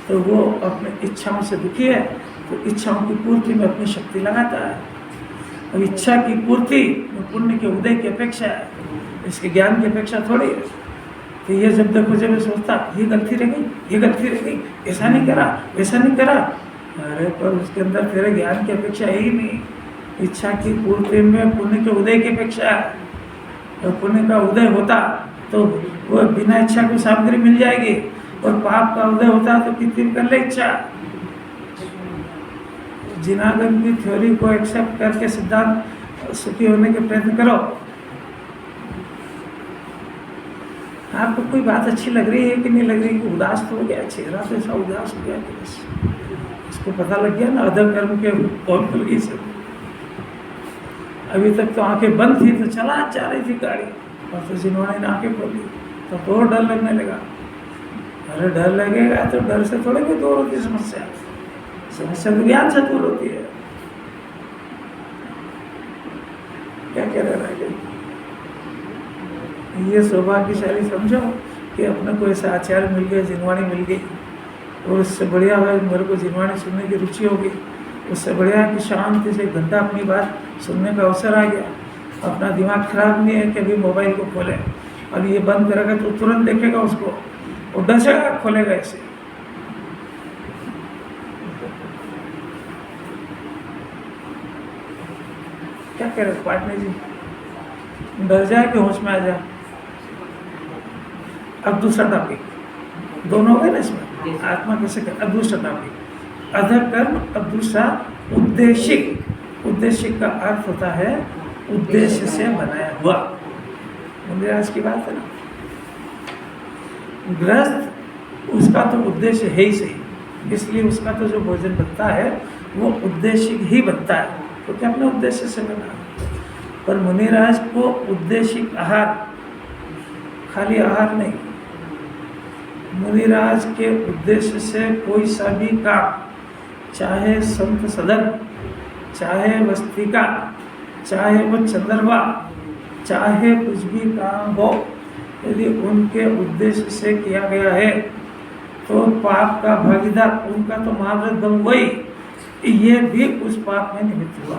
तो वो अपने इच्छाओं से दुखी है, तो इच्छाओं की पूर्ति में अपनी शक्ति लगाता है। अब इच्छा की पूर्ति पुण्य के उदय की अपेक्षा है, इसके ज्ञान की अपेक्षा थोड़ी है। तो ये जब देखो जब मैं सोचता ये गलती रह गई, ये गलती रह गई, ऐसा नहीं करा, वैसा नहीं करा। अरे पर उसके अंदर तेरे ज्ञान की अपेक्षा है ही नहीं, इच्छा की पूर्ति में पुण्य के उदय की अपेक्षा है। और पुण्य का उदय होता तो वो बिना इच्छा को सामग्री मिल जाएगी, और पाप का उदय होता तो कितनी कर ले इच्छा। जिनागम की थ्योरी को एक्सेप्ट करके सिद्धांत सुखी होने के प्रयत्न करो। आपको कोई बात अच्छी लग रही है कि नहीं लग रही? कि उदास तो हो गया, चेहरा तो ऐसा उदास हो गया कि बस इसको पता लग गया ना अधम कर्म के और खुल गई सब। अभी तक तो आंखें बंद थी तो चला जा रही थी गाड़ी, और तो जिन्होंने आंखें खोली तो और डर लगने लगा। अरे डर लगेगा तो डर से थोड़ी कोई दूर होती समस्या, समस्या तो ज्ञान से दूर होती है। क्या कह रहे हैं? ये सौभाग्यशाली समझो कि अपने को ऐसा आचार्य मिल गया, जिनवाणी मिल गई, और उससे बढ़िया है मेरे को जिनवाणी सुनने की रुचि होगी। उससे बढ़िया कि शांति से 1 घंटा अपनी बात सुनने का अवसर आ गया। अपना दिमाग खराब नहीं है कि अभी मोबाइल को खोले, अभी ये बंद करेगा तो तुरंत देखेगा उसको, और डसेगा खोलेगा ऐसे। क्या कह रहे पाटने जी? डर जाए कि होश में आ जाए? अब दूसरा टॉपिक, दोनों हो गए ना इसमें, आत्मा कैसे कर। अब दूसरा टॉपिक अधः कर्म। अब दूसरा उद्देशिक। उद्देशिक का अर्थ होता है उद्देश्य से बनाया हुआ। आज की बात है ना, गृहस्थ उसका तो उद्देश्य है ही सही, इसलिए उसका तो जो भोजन बनता है वो उद्देश्य ही बनता है, क्योंकि अपने उद्देश्य से बना। पर मुनिराज को उद्देशिक आहार, खाली आहार नहीं, मुनिराज के उद्देश्य से कोई सा भी काम, चाहे संत सदन, चाहे वस्तिका, चाहे वो चंद्रमा, चाहे कुछ भी काम हो, यदि उनके उद्देश्य से किया गया है तो पाप का भागीदार उनका तो महाव्रत बन गई, ये भी उस पाप में निमित्त हुआ।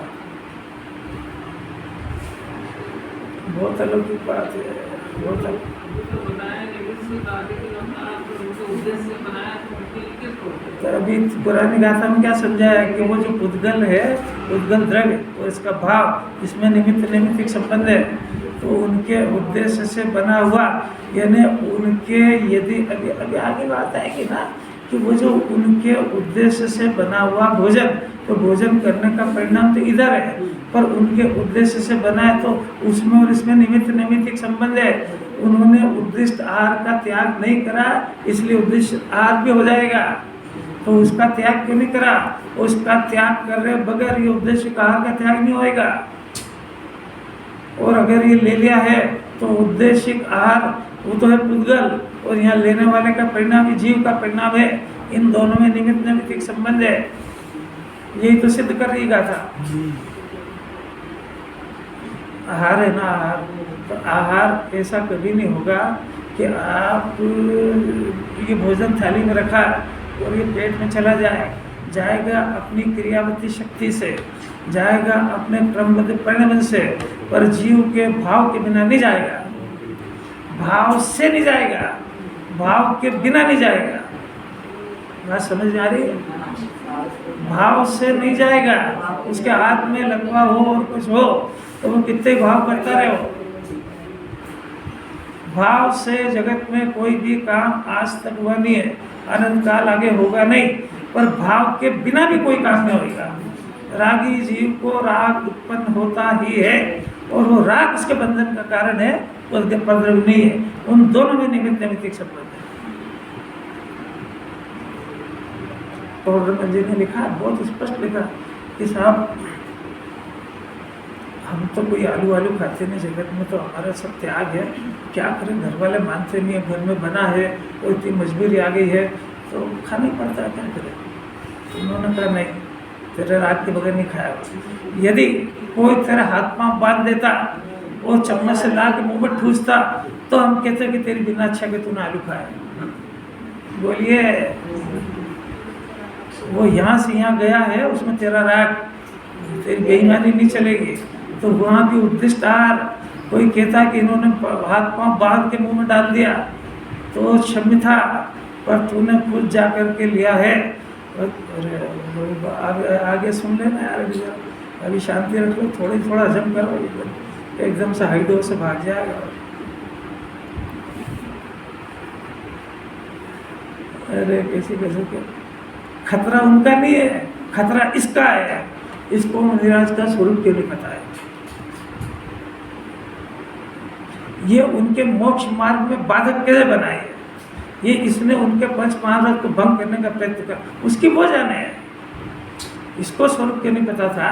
बहुत अलौकिक बात है, बहुत अलग। तो अभी पुरानी गाथा में क्या समझाया कि वो जो उद्गल है, उद्गल द्रव्य और इसका भाव, इसमें निमित्त संबंध है, तो उनके उद्देश्य से बना हुआ, यानी उनके यदि अभी आगे बात आएगी ना कि वो जो उनके उद्देश्य से बना हुआ भोजन, तो भोजन करने का परिणाम तो इधर है, पर उनके उद्देश्य से बना है तो उसमें और इसमें निमित्त संबंध है। उन्होंने उद्दिष्ट आहार का त्याग नहीं करा, इसलिए उद्दिष्ट आहार भी हो जाएगा। तो उसका त्याग क्यों नहीं करा? उसका त्याग कर रहे बगैर ये उद्देश्य का आहार का त्याग नहीं होएगा। और अगर ये ले लिया है तो उद्देशिक आहार वो तो है पुद्गल, और यहाँ लेने वाले का परिणाम ही जीव का परिणाम है। इन दोनों में निमित्त संबंध है, यही तो सिद्ध कर रही गाथा। आहार है ना, आहार तो आहार ऐसा कभी नहीं होगा कि आप ये भोजन थाली में रखा और ये पेट में चला जाएगा अपनी क्रियावती शक्ति से, जाएगा अपने क्रमबद्ध परिणाम से, पर जीव के भाव के बिना नहीं जाएगा, भाव से नहीं जाएगा, भाव के बिना नहीं जाएगा। बात समझ में आ रही है? भाव से नहीं जाएगा। उसके हाथ में लकवा हो और कुछ हो तो वो कितने भाव करता रहे हो। भाव से जगत में कोई भी काम आज तक हुआ नहीं है, अनंत काल आगे होगा नहीं, पर भाव के बिना भी कोई काम नहीं होगा। रागी जीव को राग उत्पन्न होता ही है, और वो राग उसके बंधन का कारण है, उसके परद्रव्य नहीं है। उन दोनों में निमित्त संबंध है। और रमन जी ने लिखा, बहुत स्पष्ट लिखा कि साहब हम तो कोई आलू खाते नहीं, जगत में तो हमारा सब त्याग है, क्या करें, घर वाले मानते नहीं है, घर में बना है और इतनी मजबूरी आ गई है तो खाना ही पड़ता है, क्या करें। उन्होंने कहा नहीं, तेरे रात के बगैर नहीं खाया। यदि कोई तेरा हाथ पांव बांध देता और चम्मच से ला के मुँह में ठूसता तो हम कहते कि तेरी बिना अच्छा के तूने आलू खाया। बोलिए, वो यहाँ से यहाँ गया है, उसमें तेरा राग, तेरी बेईमानी नहीं चलेगी। तो वहाँ भी उद्दिष्ट आहार, कोई कहता कि इन्होंने हाथ पांव बांध के मुंह में डाल दिया तो क्षम्य था, पर तूने खुद जा कर के लिया है। आगे सुन लेना यार, अभी शांति रख लो, थोड़ा हजम करो, एकदम से हाइडो से भाग जाएगा। अरे कैसे के खतरा उनका नहीं है, खतरा इसका है। इसको मुनिराज का स्वरूप क्यों नहीं पता है? ये उनके मोक्ष मार्ग में बाधक कैसे बनाए है? ये इसने उनके पंच महारथ को भंग करने का प्रयत्न कर, उसकी वो जाने है। इसको स्वरूप क्यों नहीं पता था?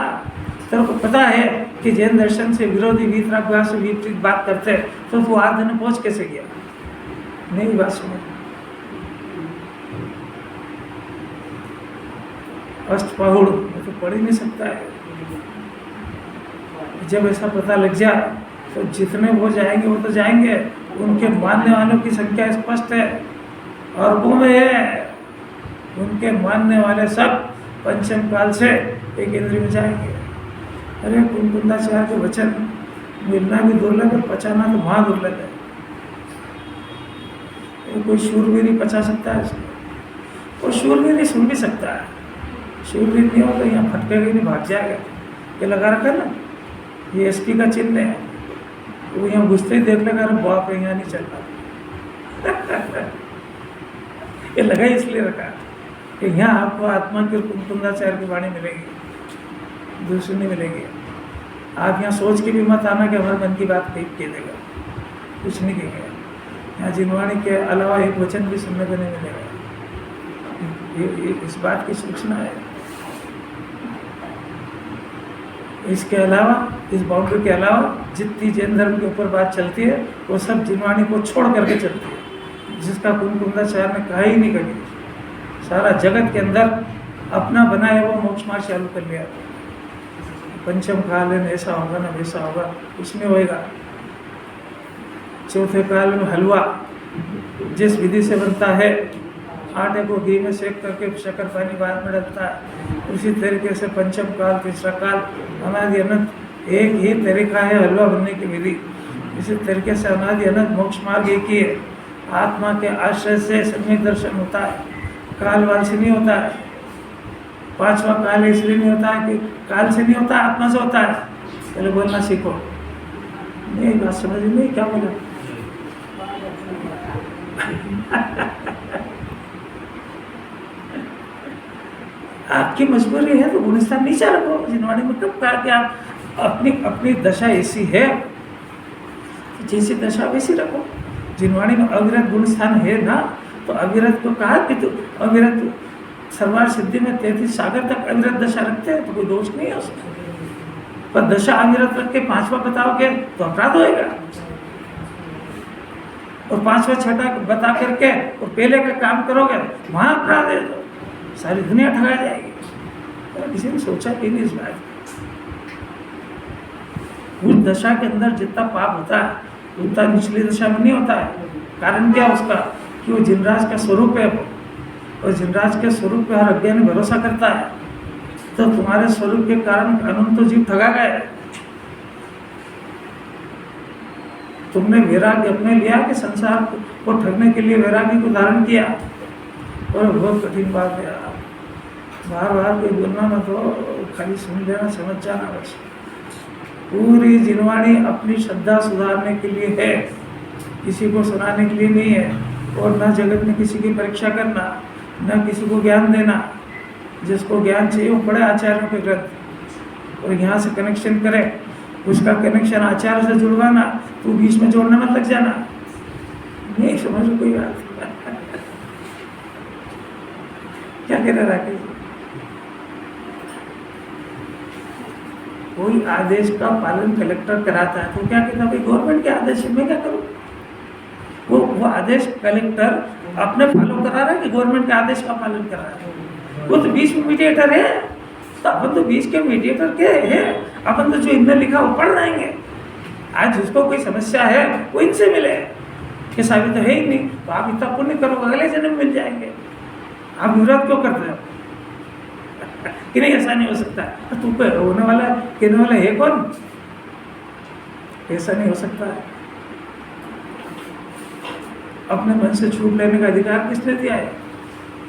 तेरे को पता है कि जैन दर्शन से विरोधी वीतरागवाद से विपरीत बात करते हैं, तो तू आर्ध में पहुंच कैसे गया? नहीं बात सुनो। अष्टपहुड़ तो पढ़ ही नहीं सकता है। जब ऐसा पता लग जाए तो जितने वो जाएंगे वो तो जाएंगे, उनके मानने वालों की संख्या स्पष्ट है, अरबों में है। उनके मानने वाले सब पंचम काल से एक इंद्रिय में जाएंगे। अरे कुंकुंदाचार्य के वचन मिलना भी दुर्लभ है, पचाना तो वहाँ दुर्लभ है। कोई शूरवीर ही पचा सकता है इसको, और शूरवीर ही सुन भी सकता है। शूरवीर नहीं हो तो यहाँ फटकेगा नहीं, भाग जाएगा। ये लगा रखा ना, ये एसपी का चिन्ह है। वो यहाँ घुसते ही देख लेगा, अरे बाप यहाँ नहीं चल रहा। ये लगा इसलिए रखा कि यहाँ आपको आत्मा की कुंकुंदाचार्य की वाणी मिलेगी, दूसरी नहीं मिलेगी। आप यहाँ सोच के भी मत आना कि हमारे मन की बात कह देगा, कुछ नहीं कहेगा। यहाँ जिनवाणी के अलावा एक वचन भी सुनने को नहीं मिलेगा। ये इस बात की सूचना है। इसके अलावा, इस बाउंड्री के अलावा जितनी जैन धर्म के ऊपर बात चलती है वो सब जिनवाणी को छोड़ करके चलती है, जिसका कुंकुंदाचार्य ने कहा ही नहीं कभी। सारा जगत के अंदर अपना बनाया वो मोक्ष मार्ग चालू कर लिया। पंचम काल में ऐसा होगा ना वैसा होगा, उसमें होएगा। चौथे काल में हलवा जिस विधि से बनता है, आटे को घी में सेक करके शक्कर पानी बाद में डलता है, उसी तरीके से पंचम काल, तीसरा काल, अनादि अनंत एक ही तरीका है हलवा बनने की विधि। इसी तरीके से अनादि अनंत मोक्ष मार्ग एक ही है। आत्मा के आश्रय से सम्यक दर्शन होता है, कालवाल से नहीं होता है। पांचवा काल इसलिए नहीं होता है कि काल से नहीं होता, आत्मा से होता है। पहले बोलना सीखो। नहीं बात समझ नहीं, क्या बोला? आपकी मजबूरी है तो गुणस्थान नीचा रखो। जिनवाणी में कब कहा कि आप अपनी दशा ऐसी है, जैसी दशा वैसी रखो। जिनवाणी में अविरत गुणस्थान है ना, तो अविरत को कहा कि तो अविरत सर्वार सिद्धि में 33 सागर तक अविरत दशा रखते हैं, तो कोई दोष नहीं है उसका। पर दशा अविरत रख के पांचवा बताओगे तो अपराध होएगा, और पांचवा छठा बता करके और पहले का काम करोगे वहाँ अपराध है, तो सारी दुनिया ठगा जाएगी। तो किसी ने सोचा कि नहीं इस बात? उस दशा के अंदर जितना पाप होता है उतना निचली दशा में नहीं होता है। कारण क्या उसका? कि वो जिनराज का स्वरूप है वो, और जिनराज के स्वरूप पे हर अज्ञानी भरोसा करता है। तो तुम्हारे स्वरूप के कारण अनंत जीव ठगा गए। तुमने वैराग्य अपने लिया कि संसार को ठगने के लिए वैराग्य को धारण किया, और बहुत कठिन बात है। बार बार कोई बोलना मत हो, खाली सुन लेना, समझ जाना बस। पूरी जिनवाणी अपनी श्रद्धा सुधारने के लिए है, किसी को सुनाने के लिए नहीं है। और न जगत में किसी की परीक्षा करना, न किसी को ज्ञान देना। जिसको ज्ञान चाहिए वो पढ़े आचार्यों के ग्रंथ, और यहाँ से कनेक्शन करे, उसका कनेक्शन आचार्य से जुड़वाना, तू बीच में जोड़ने मत लग जाना। नहीं समझ कोई बात। क्या कह रहा राकेश? कोई आदेश का पालन कलेक्टर कराता है तो क्या कहता है, भाई गवर्नमेंट के आदेश में क्या करूँ? वो आदेश कलेक्टर अपने फॉलो करा रहा है कि गवर्नमेंट के आदेश का पालन कर रहा है? वो तो बीच में मीडिएटर है। तो अपन तो बीच के मीडिएटर के हैं, अपन तो जो इनने लिखा वो पढ़ रहेंगे। आज जिसको कोई समस्या है वो इनसे मिले, कि साबित तो है ही नहीं, तो आप इतना पुण्य करो अगले जन्म मिल जाएंगे। आप विरोध क्यों करते हो कि नहीं ऐसा नहीं हो सकता? तो तू पे होने वाला कहने वाला है कौन? ऐसा नहीं हो सकता है। अपने मन से छूट लेने का अधिकार किसने दिया है?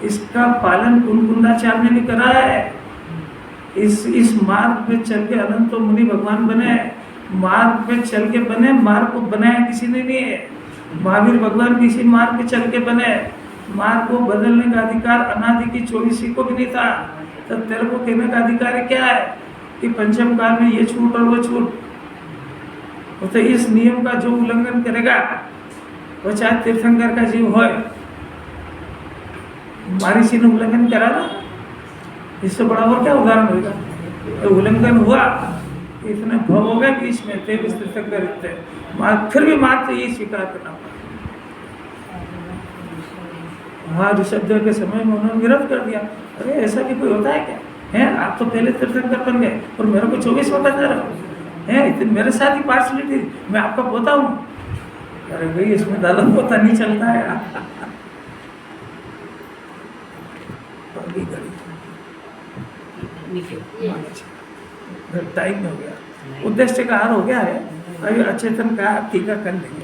इसका पालन कुंकुंदाचार्य ने भी कराया है। इस मार्ग पे चल के अनंत मुनि भगवान बने, मार्ग पे चल के बने, मार्ग को बनाया किसी ने नहीं है। महावीर भगवान भी इसी मार्ग पे चल के बने, मार्ग को बदलने का अधिकार अनादि की 24 को भी नहीं था। तो तेरे को कहने का अधिकार क्या है कि पंचम काल में ये छूट और वो छूट। तो इस नियम का जो उल्लंघन करेगा वो चाहे तीर्थंकर का जीव हो, महर्षि ने उल्लंघन करा ना, इससे बड़ा और क्या उदाहरण होगा। तो उल्लंघन हुआ, इतने भव हो गए बीच में, तेज तीर्थंकर इतने फिर भी मात्र ये स्वीकार करना पड़ा। हाँ, ऋषभदेव के समय में उन्होंने विरोध कर दिया। अरे ऐसा भी कोई होता है क्या? है आप तो पहले तीर्थंकर बन गए और मेरे को 24 वक्त दे रहे हो, है मेरे साथ ही पार्शलिटी, मैं आपका पोता हूँ। अरे भाई इसमें दालन पोता नहीं चलता है। टाइम हो गया, उद्देश्य का हार हो गया है। अभी अचेतन का टीका कर लेंगे।